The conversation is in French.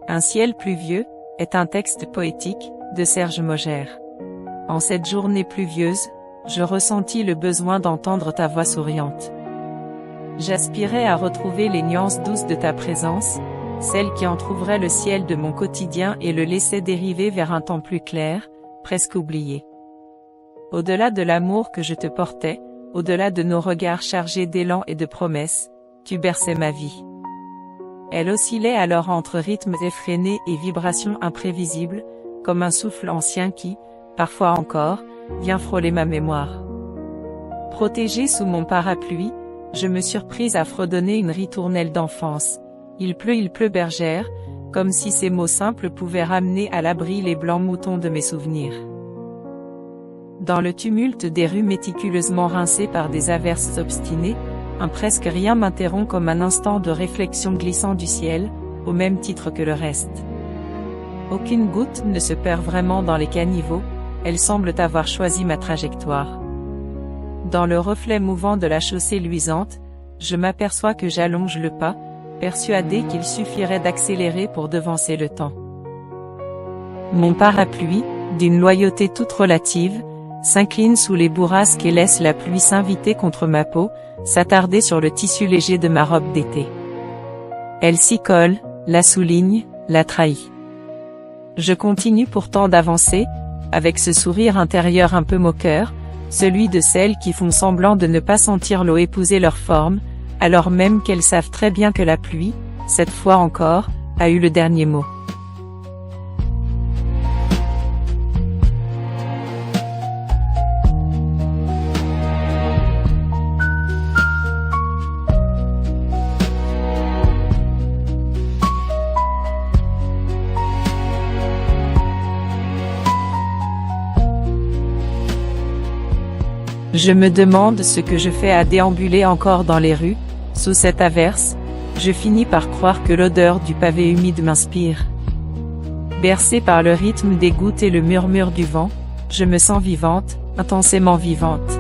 Un ciel pluvieux est un texte poétique de Serge Maugère. En cette journée pluvieuse, je ressentis le besoin d'entendre ta voix souriante. J'aspirais à retrouver les nuances douces de ta présence, celles qui entr'ouvraient le ciel de mon quotidien et le laissaient dériver vers un temps plus clair, presque oublié. Au-delà de l'amour que je te portais, au-delà de nos regards chargés d'élan et de promesses, tu berçais ma vie. Elle oscillait alors entre rythmes effrénés et vibrations imprévisibles, comme un souffle ancien qui, parfois encore, vient frôler ma mémoire. Protégée sous mon parapluie, je me surpris à fredonner une ritournelle d'enfance. Il pleut bergère, comme si ces mots simples pouvaient ramener à l'abri les blancs moutons de mes souvenirs. Dans le tumulte des rues méticuleusement rincées par des averses obstinées, un presque rien m'interrompt comme un instant de réflexion glissant du ciel, au même titre que le reste. Aucune goutte ne se perd vraiment dans les caniveaux, elles semblent avoir choisi ma trajectoire. Dans le reflet mouvant de la chaussée luisante, je m'aperçois que j'allonge le pas, persuadé qu'il suffirait d'accélérer pour devancer le temps. Mon parapluie, d'une loyauté toute relative, s'incline sous les bourrasques et laisse la pluie s'inviter contre ma peau, s'attarder sur le tissu léger de ma robe d'été. Elle s'y colle, la souligne, la trahit. Je continue pourtant d'avancer, avec ce sourire intérieur un peu moqueur, celui de celles qui font semblant de ne pas sentir l'eau épouser leur forme, alors même qu'elles savent très bien que la pluie, cette fois encore, a eu le dernier mot. Je me demande ce que je fais à déambuler encore dans les rues, sous cette averse, je finis par croire que l'odeur du pavé humide m'inspire. Bercée par le rythme des gouttes et le murmure du vent, je me sens vivante, intensément vivante.